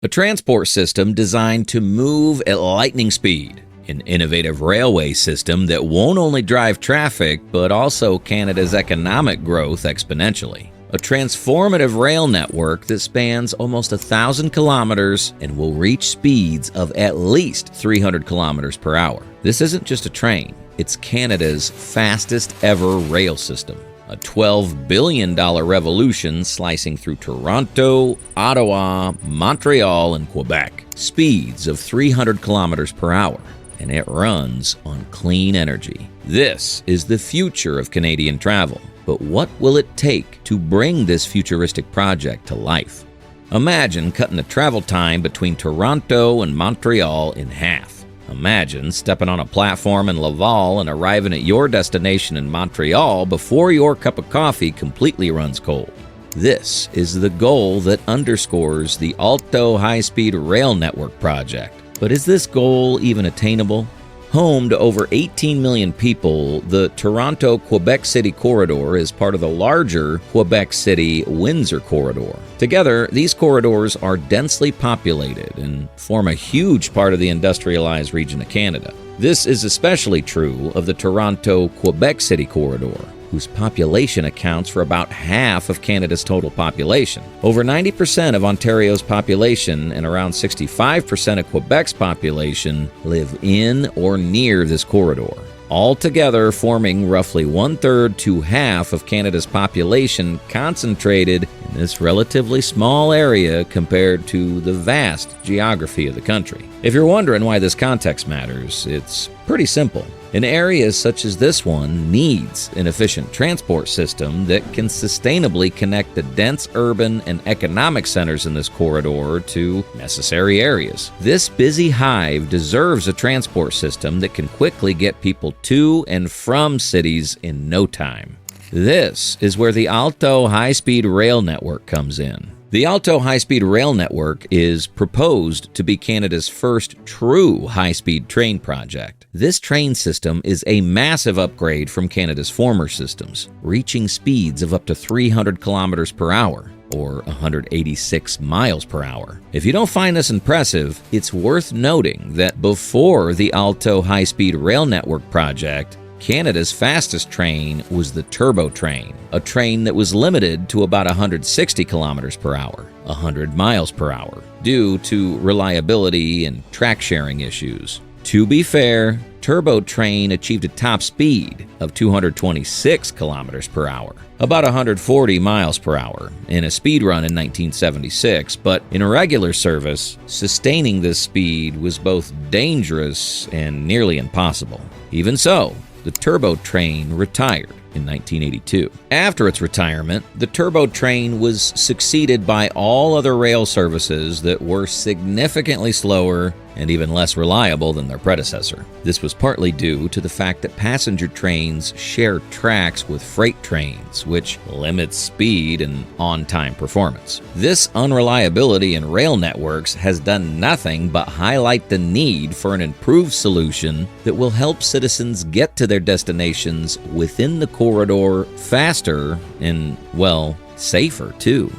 A transport system designed to move at lightning speed. An innovative railway system that won't only drive traffic, but also Canada's economic growth exponentially. A transformative rail network that spans almost 1,000 kilometers and will reach speeds of at least 300 kilometers per hour. This isn't just a train, it's Canada's fastest ever rail system. A $12 billion revolution slicing through Toronto, Ottawa, Montreal, and Quebec. Speeds of 300 kilometers per hour. And it runs on clean energy. This is the future of Canadian travel. But what will it take to bring this futuristic project to life? Imagine cutting the travel time between Toronto and Montreal in half. Imagine stepping on a platform in Laval and arriving at your destination in Montreal before your cup of coffee completely runs cold. This is the goal that underscores the Alto High-Speed Rail Network project. But is this goal even attainable? Home to over 18 million people, the Toronto-Quebec City corridor is part of the larger Quebec City-Windsor corridor. Together, these corridors are densely populated and form a huge part of the industrialized region of Canada. This is especially true of the Toronto-Quebec City corridor, whose population accounts for about half of Canada's total population. Over 90% of Ontario's population and around 65% of Quebec's population live in or near this corridor, altogether forming roughly 1/3 to half of Canada's population concentrated in this relatively small area compared to the vast geography of the country. If you're wondering why this context matters, it's pretty simple. An area such as this one needs an efficient transport system that can sustainably connect the dense urban and economic centers in this corridor to necessary areas. This busy hive deserves a transport system that can quickly get people to and from cities in no time. This is where the Alto High-Speed Rail Network comes in. The Alto High-Speed Rail Network is proposed to be Canada's first true high-speed train project. This train system is a massive upgrade from Canada's former systems, reaching speeds of up to 300 kilometers per hour, or 186 miles per hour. If you don't find this impressive, it's worth noting that before the Alto High-Speed Rail Network project, Canada's fastest train was the turbo train, a train that was limited to about 160 kilometers per hour, 100 miles per hour, due to reliability and track sharing issues. To be fair, turbo train achieved a top speed of 226 kilometers per hour, about 140 miles per hour, in a speed run in 1976, but in regular service, sustaining this speed was both dangerous and nearly impossible. Even so, the turbo train retired in 1982. After its retirement, the turbo train was succeeded by all other rail services that were significantly slower and even less reliable than their predecessor. This was partly due to the fact that passenger trains share tracks with freight trains, which limits speed and on-time performance. This unreliability in rail networks has done nothing but highlight the need for an improved solution that will help citizens get to their destinations within the corridor faster and, well, safer too.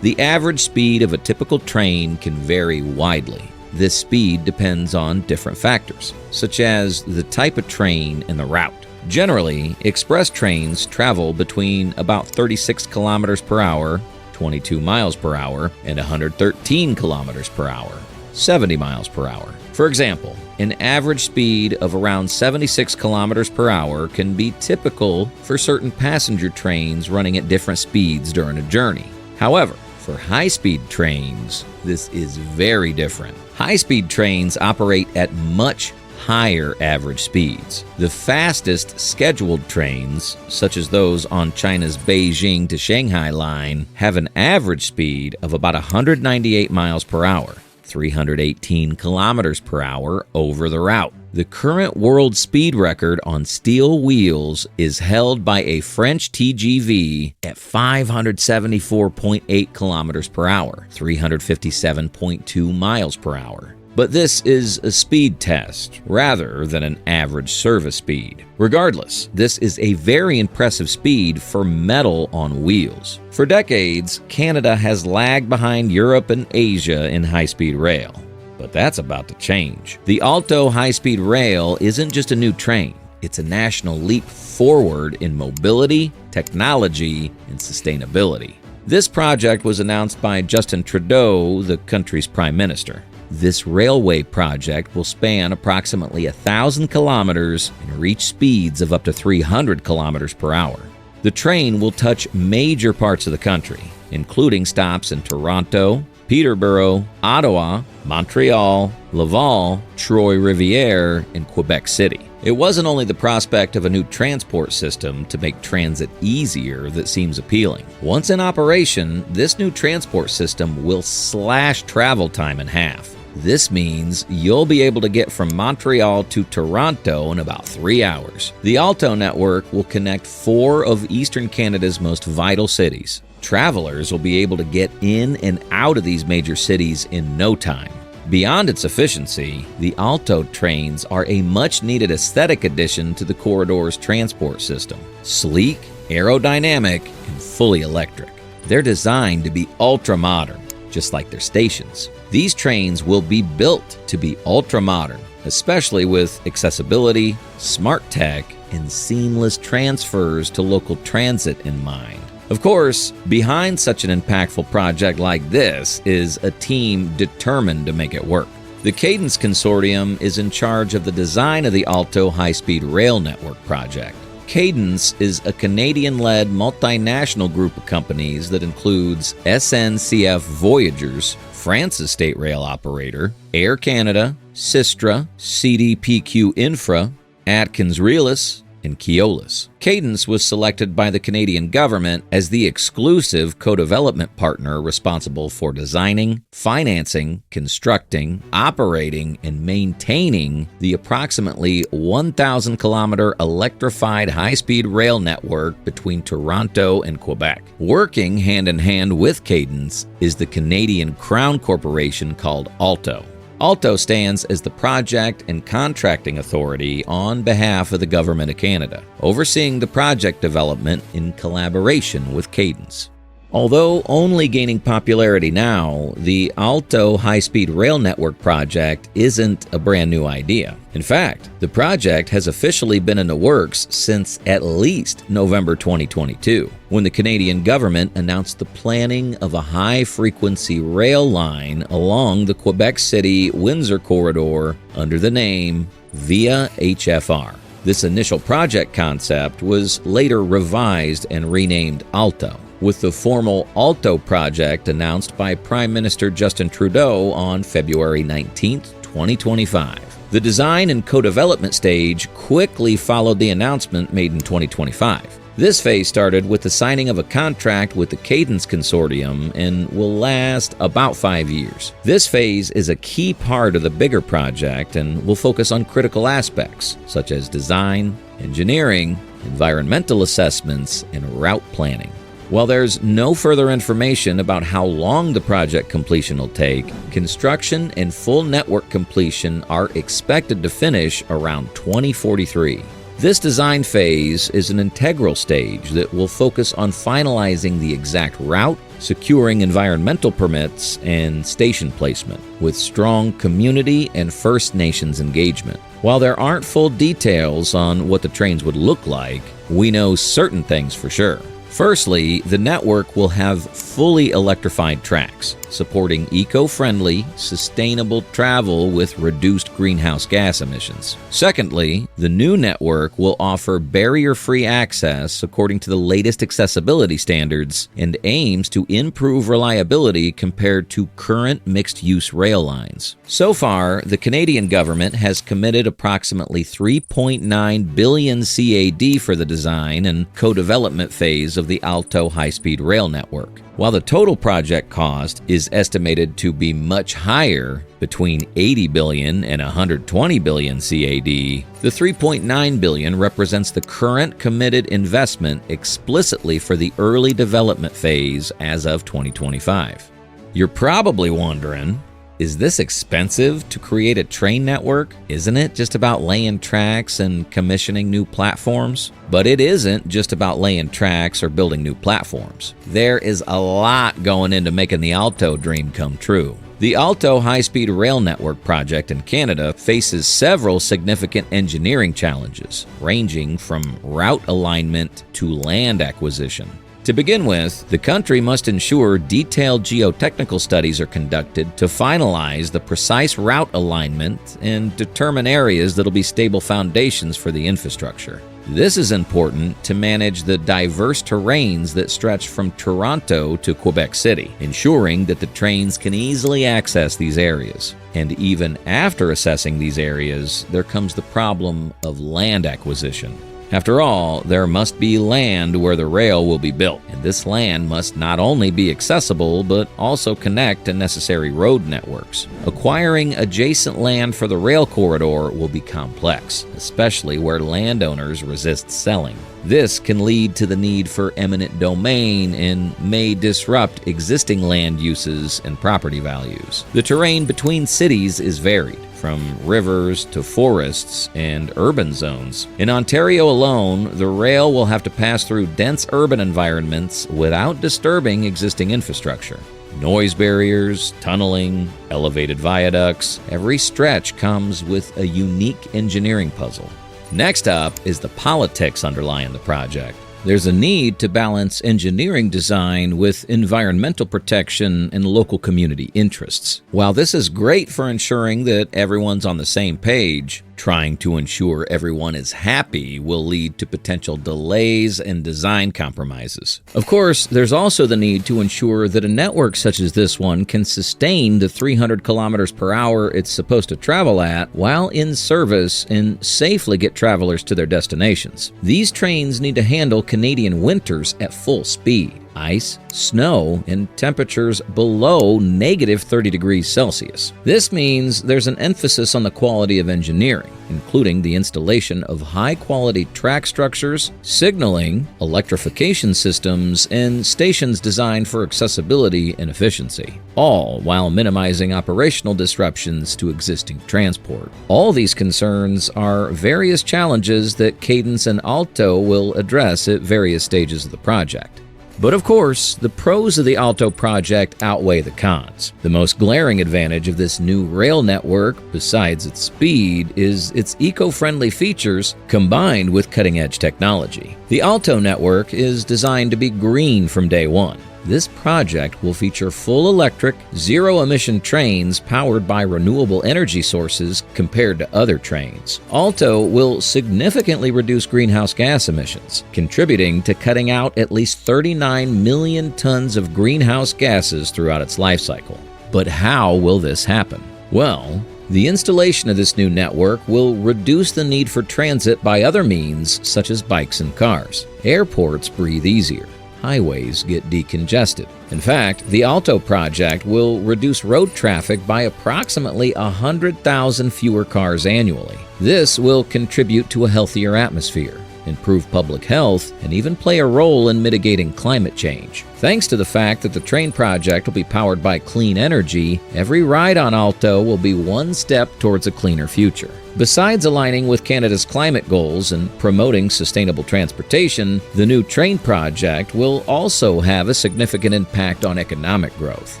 The average speed of a typical train can vary widely. This speed depends on different factors, such as the type of train and the route. Generally, express trains travel between about 36 kilometers per hour, 22 miles per hour, and 113 kilometers per hour, 70 miles per hour. For example, an average speed of around 76 kilometers per hour can be typical for certain passenger trains running at different speeds during a journey. However, for high-speed trains, this is very different. High-speed trains operate at much higher average speeds. The fastest scheduled trains, such as those on China's Beijing to Shanghai line, have an average speed of about 198 miles per hour, 318 kilometers per hour over the route. The current world speed record on steel wheels is held by a French TGV at 574.8 kilometers per hour, 357.2 miles per hour. But this is a speed test rather than an average service speed. Regardless, this is a very impressive speed for metal on wheels. For decades, Canada has lagged behind Europe and Asia in high-speed rail. But that's about to change. The Alto High-Speed Rail isn't just a new train. It's a national leap forward in mobility, technology, and sustainability. This project was announced by Justin Trudeau, the country's prime minister. This railway project will span approximately 1,000 kilometers and reach speeds of up to 300 kilometers per hour. The train will touch major parts of the country, including stops in Toronto, Peterborough, Ottawa, Montreal, Laval, Trois-Rivières, and Quebec City. It wasn't only the prospect of a new transport system to make transit easier that seems appealing. Once in operation, this new transport system will slash travel time in half. This means you'll be able to get from Montreal to Toronto in about 3 hours. The Alto network will connect 4 of Eastern Canada's most vital cities. Travelers will be able to get in and out of these major cities in no time. Beyond its efficiency, the Alto trains are a much-needed aesthetic addition to the corridor's transport system. Sleek, aerodynamic, and fully electric. They're designed to be ultra-modern, just like their stations. These trains will be built to be ultra-modern, especially with accessibility, smart tech, and seamless transfers to local transit in mind. Of course, behind such an impactful project like this is a team determined to make it work. The Cadence Consortium is in charge of the design of the Alto High-Speed Rail Network project. Cadence is a Canadian-led multinational group of companies that includes SNCF Voyageurs, France's state rail operator, Air Canada, Sistra, CDPQ Infra, Atkins Realis, and Keolis. Cadence was selected by the Canadian government as the exclusive co-development partner responsible for designing, financing, constructing, operating, and maintaining the approximately 1,000-kilometer electrified high-speed rail network between Toronto and Quebec. Working hand-in-hand with Cadence is the Canadian Crown Corporation called Alto. Alto stands as the project and contracting authority on behalf of the Government of Canada, overseeing the project development in collaboration with Cadence. Although only gaining popularity now, the Alto High-Speed Rail Network project isn't a brand new idea. In fact, the project has officially been in the works since at least November 2022, when the Canadian government announced the planning of a high-frequency rail line along the Quebec City-Windsor corridor under the name Via HFR. This initial project concept was later revised and renamed Alto, with the formal Alto project announced by Prime Minister Justin Trudeau on February 19, 2025. The design and co-development stage quickly followed the announcement made in 2025. This phase started with the signing of a contract with the Cadence Consortium and will last about 5 years. This phase is a key part of the bigger project and will focus on critical aspects such as design, engineering, environmental assessments, and route planning. While there's no further information about how long the project completion will take, construction and full network completion are expected to finish around 2043. This design phase is an integral stage that will focus on finalizing the exact route, securing environmental permits, and station placement, with strong community and First Nations engagement. While there aren't full details on what the trains would look like, we know certain things for sure. Firstly, the network will have fully electrified tracks, supporting eco-friendly, sustainable travel with reduced greenhouse gas emissions. Secondly, the new network will offer barrier-free access according to the latest accessibility standards and aims to improve reliability compared to current mixed-use rail lines. So far, the Canadian government has committed approximately 3.9 billion CAD for the design and co-development phase of the Alto High-Speed Rail Network. While the total project cost is estimated to be much higher, between 80 billion and 120 billion CAD, the 3.9 billion represents the current committed investment explicitly for the early development phase as of 2025. You're probably wondering, Is this expensive to create a train network? Isn't it just about laying tracks and commissioning new platforms? But it isn't just about laying tracks or building new platforms. There is a lot going into making the Alto dream come true. The Alto High-Speed Rail Network project in Canada faces several significant engineering challenges, ranging from route alignment to land acquisition. To begin with, the country must ensure detailed geotechnical studies are conducted to finalize the precise route alignment and determine areas that'll be stable foundations for the infrastructure. This is important to manage the diverse terrains that stretch from Toronto to Quebec City, ensuring that the trains can easily access these areas. And even after assessing these areas, there comes the problem of land acquisition. After all, there must be land where the rail will be built, and this land must not only be accessible but also connect to necessary road networks. Acquiring adjacent land for the rail corridor will be complex, especially where landowners resist selling. This can lead to the need for eminent domain and may disrupt existing land uses and property values. The terrain between cities is varied, from rivers to forests and urban zones. In Ontario alone, the rail will have to pass through dense urban environments without disturbing existing infrastructure. Noise barriers, tunneling, elevated viaducts, every stretch comes with a unique engineering puzzle. Next up is the politics underlying the project. There's a need to balance engineering design with environmental protection and local community interests. While this is great for ensuring that everyone's on the same page, trying to ensure everyone is happy will lead to potential delays and design compromises. Of course, there's also the need to ensure that a network such as this one can sustain the 300 kilometers per hour it's supposed to travel at while in service and safely get travelers to their destinations. These trains need to handle Canadian winters at full speed. Ice, snow, and temperatures below negative 30 degrees Celsius. This means there's an emphasis on the quality of engineering, including the installation of high-quality track structures, signaling, electrification systems, and stations designed for accessibility and efficiency, all while minimizing operational disruptions to existing transport. All these concerns are various challenges that Cadence and Alto will address at various stages of the project. But of course, the pros of the Alto project outweigh the cons. The most glaring advantage of this new rail network, besides its speed, is its eco-friendly features combined with cutting-edge technology. The Alto network is designed to be green from day one. This project will feature full electric, zero-emission trains powered by renewable energy sources compared to other trains. Alto will significantly reduce greenhouse gas emissions, contributing to cutting out at least 39 million tons of greenhouse gases throughout its life cycle. But how will this happen? Well, the installation of this new network will reduce the need for transit by other means such as bikes and cars. Airports breathe easier. Highways get decongested. In fact, the Alto project will reduce road traffic by approximately 100,000 fewer cars annually. This will contribute to a healthier atmosphere, improve public health, and even play a role in mitigating climate change. Thanks to the fact that the train project will be powered by clean energy, every ride on Alto will be one step towards a cleaner future. Besides aligning with Canada's climate goals and promoting sustainable transportation, the new train project will also have a significant impact on economic growth.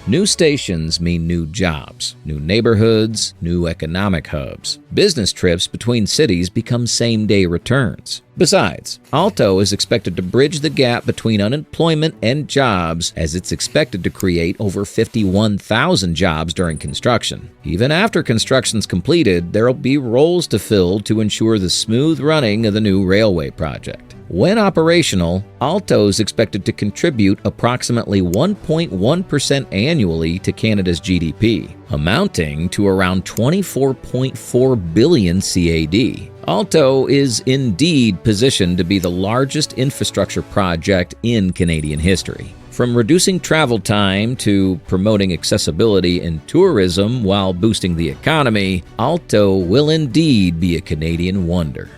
New stations mean new jobs, new neighborhoods, new economic hubs. Business trips between cities become same-day returns. Besides, Alto is expected to bridge the gap between unemployment and jobs, as it's expected to create over 51,000 jobs during construction. Even after construction's completed, there will be roles to fill to ensure the smooth running of the new railway project. When operational, Alto is expected to contribute approximately 1.1% annually to Canada's GDP, amounting to around 24.4 billion CAD. Alto is indeed positioned to be the largest infrastructure project in Canadian history. From reducing travel time to promoting accessibility and tourism while boosting the economy, Alto will indeed be a Canadian wonder.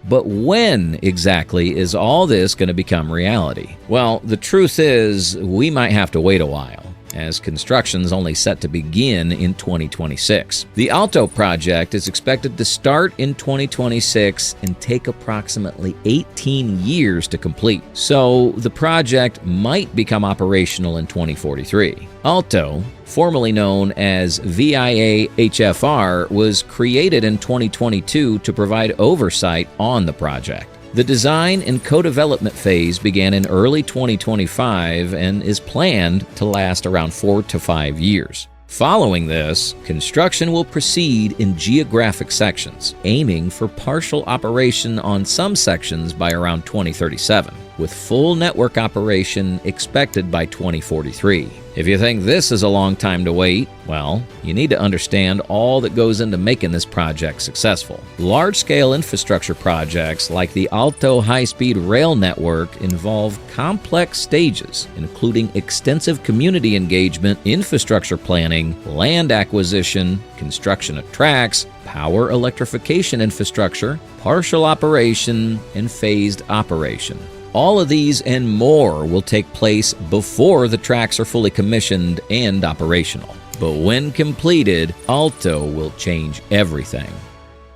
But when exactly is all this going to become reality? Well, the truth is, we might have to wait a while. as construction's only set to begin in 2026. The Alto project is expected to start in 2026 and take approximately 18 years to complete, so the project might become operational in 2043. Alto, formerly known as VIA-HFR, was created in 2022 to provide oversight on the project. The design and co-development phase began in early 2025 and is planned to last around 4 to 5 years. Following this, construction will proceed in geographic sections, aiming for partial operation on some sections by around 2037, with full network operation expected by 2043. If you think this is a long time to wait, well, you need to understand all that goes into making this project successful. Large-scale infrastructure projects like the Alto High-Speed Rail network involve complex stages, including extensive community engagement, infrastructure planning, land acquisition, construction of tracks, power electrification infrastructure, partial operation, and phased operation. All of these and more will take place before the tracks are fully commissioned and operational. But when completed, Alto will change everything.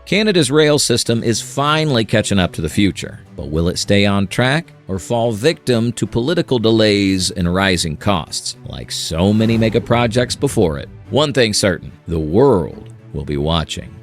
Canada's rail system is finally catching up to the future, but will it stay on track or fall victim to political delays and rising costs, like so many mega projects before it? One thing's certain, the world will be watching.